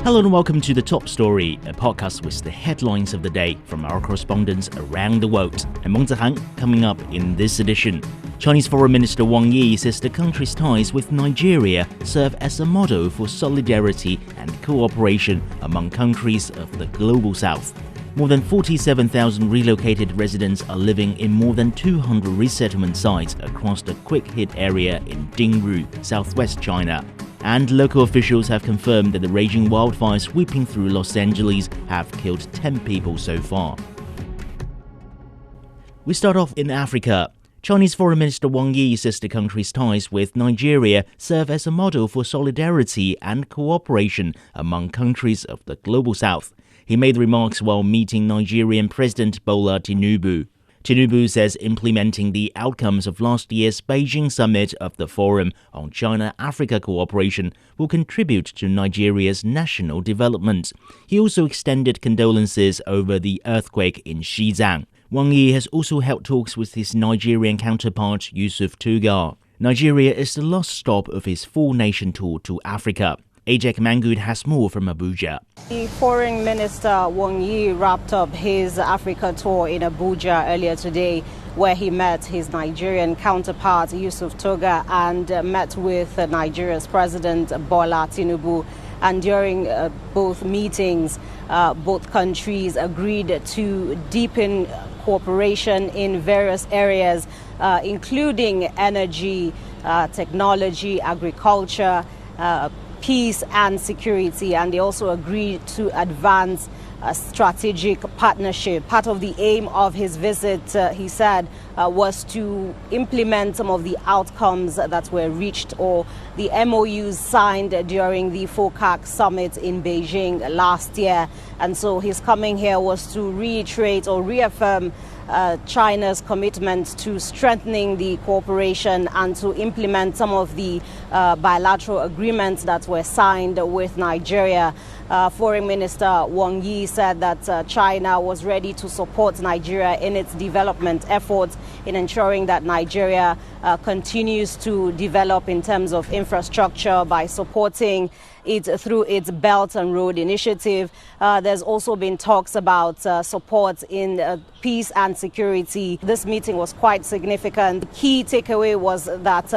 Hello and welcome to The Top Story, a podcast with the headlines of the day from our correspondents around the world. I'm Meng Zihang. Coming up in this edition, Chinese Foreign Minister Wang Yi says the country's ties with Nigeria serve as a model for solidarity and cooperation among countries of the Global South. More than 47,000 relocated residents are living in more than 200 resettlement sites across the quake-hit area in Dingri, southwest China. And local officials have confirmed that the raging wildfires sweeping through Los Angeles have killed 10 people so far. We start off in Africa. Chinese Foreign Minister Wang Yi says the country's ties with Nigeria serve as a model for solidarity and cooperation among countries of the Global South. He made the remarks while meeting Nigerian President Bola Tinubu. Tinubu says implementing the outcomes of last year's Beijing summit of the Forum on China-Africa cooperation will contribute to Nigeria's national development. He also extended condolences over the earthquake in Xizang. Wang Yi has also held talks with his Nigerian counterpart Yusuf Tugar. Nigeria is the last stop of his four-nation tour to Africa. Ajak Mangud has more from Abuja. The Foreign Minister Wang Yi wrapped up his Africa tour in Abuja earlier today, where he met his Nigerian counterpart Yusuf Tugar and met with Nigeria's President Bola Tinubu. And during both meetings, both countries agreed to deepen cooperation in various areas, including energy, technology, agriculture, peace and security, and they also agreed to advance a strategic partnership. Part of the aim of his visit, he said, was to implement some of the outcomes that were reached or the MOUs signed during the FOCAC summit in Beijing last year. And so his coming here was to reiterate or reaffirm China's commitment to strengthening the cooperation and to implement some of the bilateral agreements that were signed with Nigeria. Foreign Minister Wang Yi said that China was ready to support Nigeria in its development efforts in ensuring that Nigeria continues to develop in terms of infrastructure by supporting it through its Belt and Road Initiative. There's also been talks about support in peace and security. This meeting was quite significant. The key takeaway was that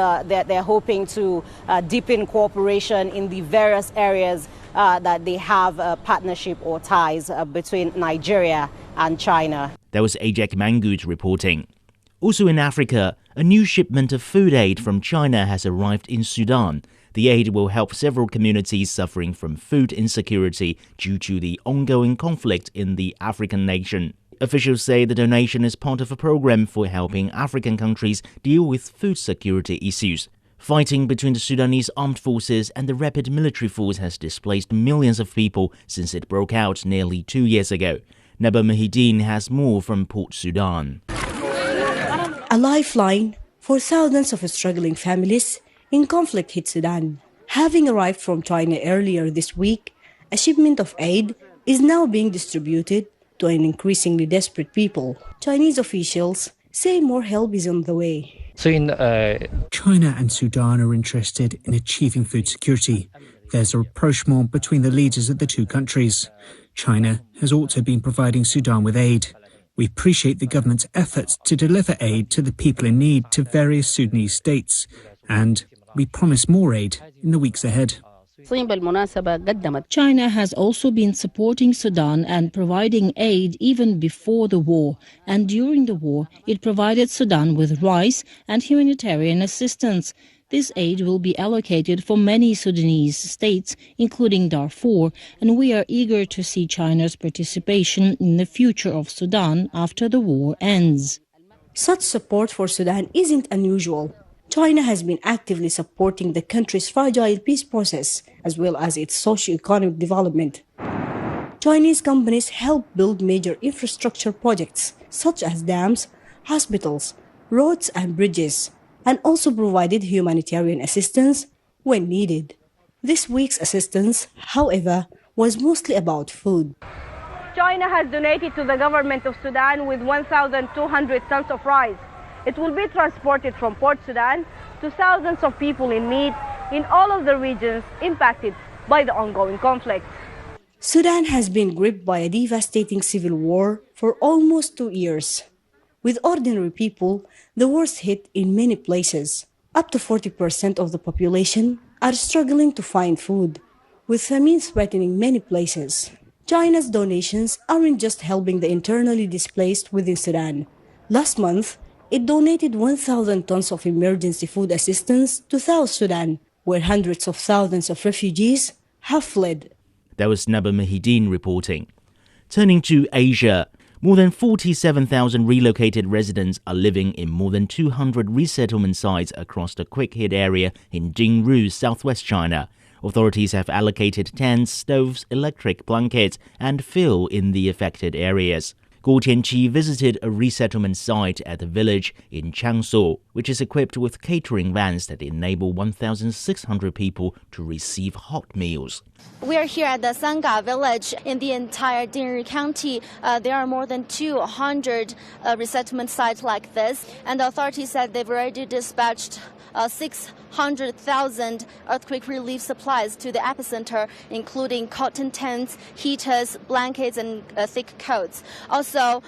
they're hoping to deepen cooperation in the various areas that they have partnership or ties between Nigeria and China. That was Ajak Mangud reporting. Also in Africa, a new shipment of food aid from China has arrived in Sudan. The aid will help several communities suffering from food insecurity due to the ongoing conflict in the African nation. Officials say the donation is part of a program for helping African countries deal with food security issues. Fighting between the Sudanese armed forces and the rapid military force has displaced millions of people since it broke out nearly 2 years ago. Naba Mahideen has more from Port Sudan. A lifeline for thousands of struggling families in conflict-hit Sudan. Having arrived from China earlier this week, a shipment of aid is now being distributed to an increasingly desperate people. Chinese officials say more help is on the way. China and Sudan are interested in achieving food security. There's a rapprochement between the leaders of the two countries. China has also been providing Sudan with aid. We appreciate the government's efforts to deliver aid to the people in need to various Sudanese states, and we promise more aid in the weeks ahead. China has also been supporting Sudan and providing aid even before the war. And during the war, it provided Sudan with rice and humanitarian assistance. This aid will be allocated for many Sudanese states, including Darfur, and we are eager to see China's participation in the future of Sudan after the war ends. Such support for Sudan isn't unusual. China has been actively supporting the country's fragile peace process as well as its socio-economic development. Chinese companies help build major infrastructure projects such as dams, hospitals, roads and bridges, and also provided humanitarian assistance when needed. This week's assistance, however, was mostly about food. China has donated to the government of Sudan with 1,200 tons of rice. It will be transported from Port Sudan to thousands of people in need in all of the regions impacted by the ongoing conflict. Sudan has been gripped by a devastating civil war for almost 2 years. With ordinary people, the worst hit in many places. Up to 40% of the population are struggling to find food, with famine threatening many places. China's donations aren't just helping the internally displaced within Sudan. Last month, it donated 1,000 tons of emergency food assistance to South Sudan, where hundreds of thousands of refugees have fled. That was Naba Mahideen reporting. Turning to Asia, more than 47,000 relocated residents are living in more than 200 resettlement sites across the quake-hit area in Dingri, southwest China. Authorities have allocated tents, stoves, electric blankets, and fuel in the affected areas. Guo Tianqi visited a resettlement site at the village in Changshu, which is equipped with catering vans that enable 1,600 people to receive hot meals. We are here at the Sanga village in the entire Dingri County. There are more than 200 resettlement sites like this, and the authorities said they've already dispatched 600,000 earthquake relief supplies to the epicenter, including cotton tents, heaters, blankets, and thick coats. Also,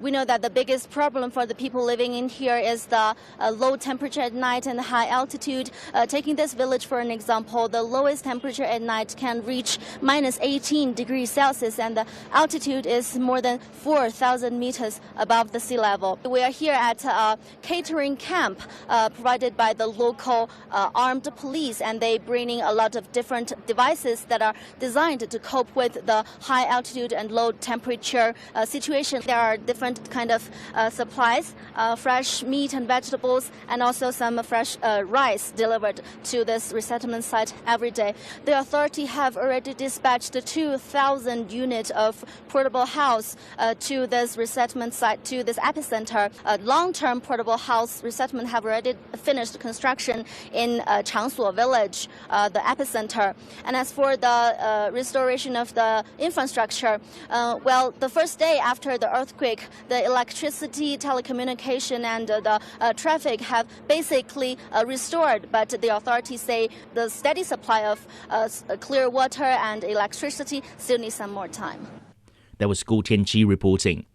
we know that the biggest problem for the people living in here is the low temperature at night and high altitude. Taking this village for an example, the lowest temperature at night can reach minus 18 degrees Celsius, and the altitude is more than 4,000 meters above the sea level. We are here at a catering camp provided by the local armed police, and they bringing a lot of different devices that are designed to cope with the high altitude and low temperature situation. There are different kind of supplies, fresh meat and vegetables, and also some fresh rice delivered to this resettlement site every day. The authority have already dispatched 2,000 units of portable house to this resettlement site, to this epicenter. A long-term portable house resettlement have already finished construction in Changshu village, the epicenter. And as for the restoration of the infrastructure, well, the first day after the earthquake, the electricity, telecommunication, and the traffic have basically restored. But the authorities say the steady supply of clear water and electricity still needs some more time. That was Guo Tianqi reporting.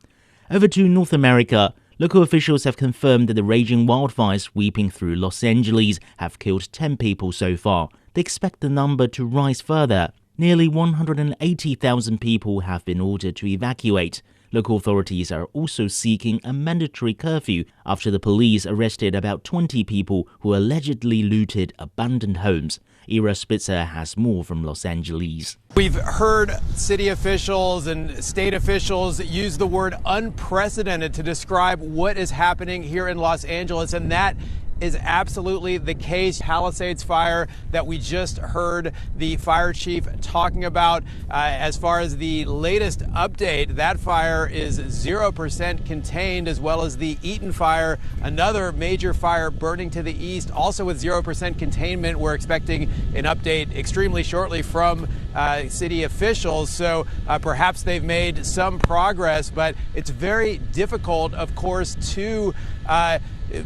Over to North America. Local officials have confirmed that the raging wildfires sweeping through Los Angeles have killed 10 people so far. They expect the number to rise further. Nearly 180,000 people have been ordered to evacuate. Local authorities are also seeking a mandatory curfew after the police arrested about 20 people who allegedly looted abandoned homes. Ira Spitzer has more from Los Angeles. We've heard city officials and state officials use the word unprecedented to describe what is happening here in Los Angeles, and that is absolutely the case. Palisades fire that we just heard the fire chief talking about. As far as the latest update, that fire is 0% contained, as well as the Eaton fire, another major fire burning to the east, also with 0% containment. We're expecting an update extremely shortly from city officials, so perhaps they've made some progress, but it's very difficult, of course, to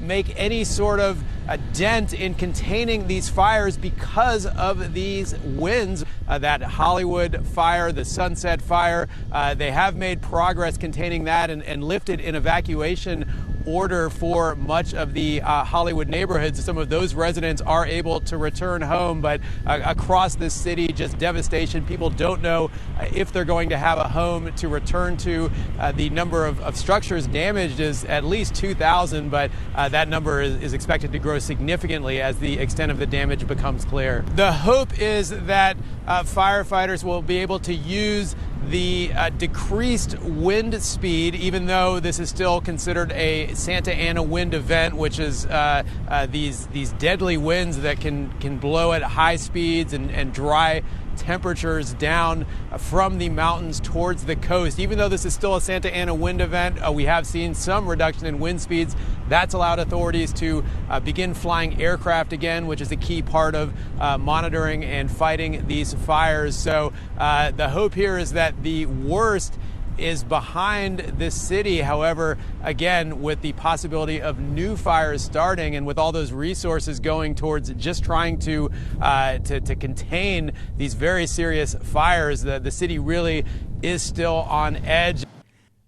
make any sort of a dent in containing these fires because of these winds. That Hollywood fire, the Sunset fire, they have made progress containing that and lifted an evacuation order for much of the Hollywood neighborhoods. Some of those residents are able to return home, but across the city, just devastation. People don't know if they're going to have a home to return to. The number of structures damaged is at least 2,000, but that number is expected to grow significantly as the extent of the damage becomes clear. The hope is that firefighters will be able to use the decreased wind speed, even though this is still considered a Santa Ana wind event, which is these deadly winds that can blow at high speeds and dry temperatures down from the mountains towards the coast. Even though this is still a Santa Ana wind event, we have seen some reduction in wind speeds. That's allowed authorities to begin flying aircraft again, which is a key part of monitoring and fighting these fires. So the hope here is that the worst is behind this city. However, again, with the possibility of new fires starting and with all those resources going towards just trying to contain these very serious fires, the city really is still on edge.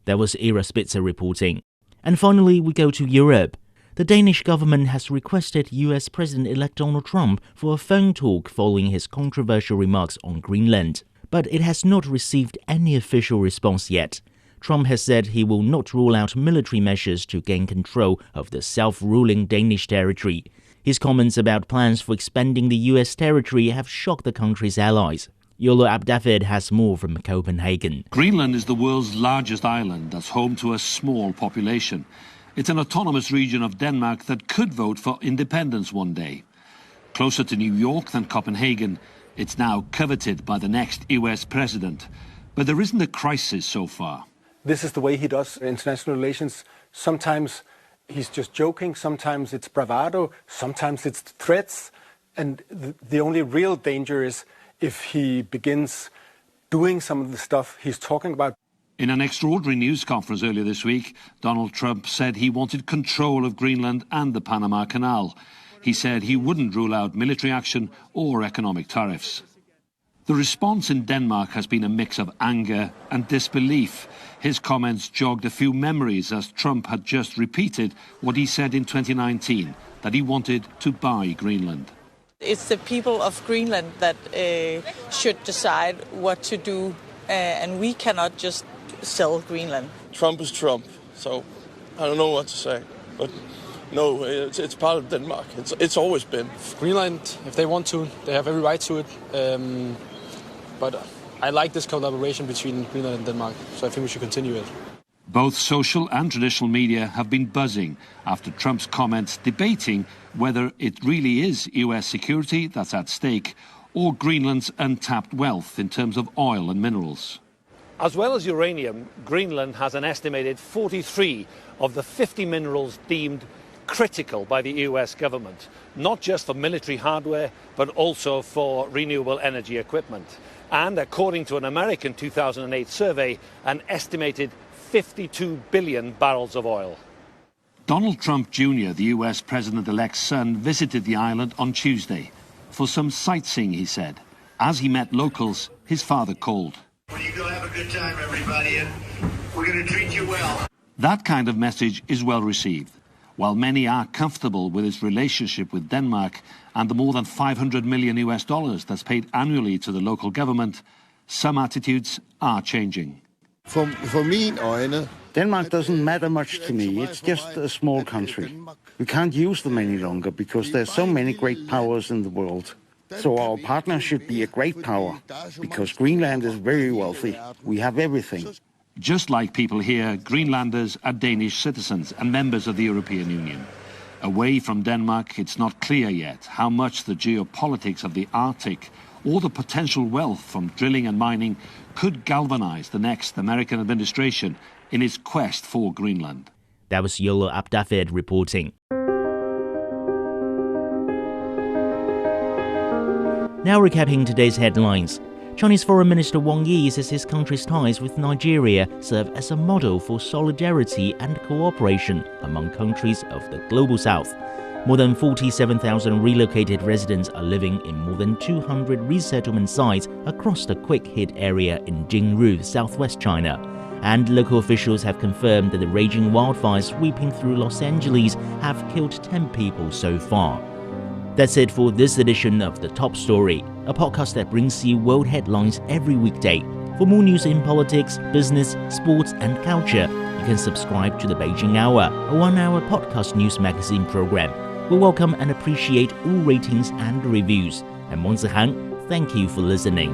That was Ira Spitzer reporting. And finally, we go to Europe. The Danish government has requested US President-elect Donald Trump for a phone talk following his controversial remarks on Greenland. But it has not received any official response yet. Trump has said he will not rule out military measures to gain control of the self-ruling Danish territory. His comments about plans for expanding the US territory have shocked the country's allies. Yolo Abdavid has more from Copenhagen. Greenland is the world's largest island that's home to a small population. It's an autonomous region of Denmark that could vote for independence one day. Closer to New York than Copenhagen, it's now coveted by the next US president. But there isn't a crisis so far. This is the way he does international relations. Sometimes he's just joking, sometimes it's bravado, sometimes it's threats. And the only real danger is if he begins doing some of the stuff he's talking about. In an extraordinary news conference earlier this week, Donald Trump said he wanted control of Greenland and the Panama Canal. He said he wouldn't rule out military action or economic tariffs. The response in Denmark has been a mix of anger and disbelief. His comments jogged a few memories as Trump had just repeated what he said in 2019, that he wanted to buy Greenland. It's the people of Greenland that should decide what to do, and we cannot just sell Greenland. Trump is Trump, so I don't know what to say. But no, it's part of Denmark. It's always been. Greenland, if they want to, they have every right to it. But I like this collaboration between Greenland and Denmark, so I think we should continue it. Both social and traditional media have been buzzing after Trump's comments debating whether it really is US security that's at stake or Greenland's untapped wealth in terms of oil and minerals. As well as uranium, Greenland has an estimated 43 of the 50 minerals deemed critical by the US government, not just for military hardware, but also for renewable energy equipment. And according to an American 2008 survey, an estimated 52 billion barrels of oil. Donald Trump Jr., the US president-elect's son, visited the island on Tuesday. For some sightseeing, he said. As he met locals, his father called. When you go, have a good time, everybody, and we're going to treat you well. That kind of message is well received. While many are comfortable with its relationship with Denmark and the more than $500 million that's paid annually to the local government, some attitudes are changing. For me, Denmark doesn't matter much to me. It's just a small country. We can't use them any longer because there's so many great powers in the world. So our partner should be a great power, because Greenland is very wealthy. We have everything. Just like people here, Greenlanders are Danish citizens and members of the European Union. Away from Denmark, it's not clear yet how much the geopolitics of the Arctic or the potential wealth from drilling and mining could galvanize the next American administration in its quest for Greenland. That was Yolo Abdavid reporting. Now recapping today's headlines. Chinese Foreign Minister Wang Yi says his country's ties with Nigeria serve as a model for solidarity and cooperation among countries of the Global South. More than 47,000 relocated residents are living in more than 200 resettlement sites across the quake-hit area in Dingri, southwest China. And local officials have confirmed that the raging wildfires sweeping through Los Angeles have killed 10 people so far. That's it for this edition of The Top Story, a podcast that brings you world headlines every weekday. For more news in politics, business, sports and culture, you can subscribe to the Beijing Hour, a one-hour podcast news magazine program. We welcome and appreciate all ratings and reviews. I'm Wang Zihang. Thank you for listening.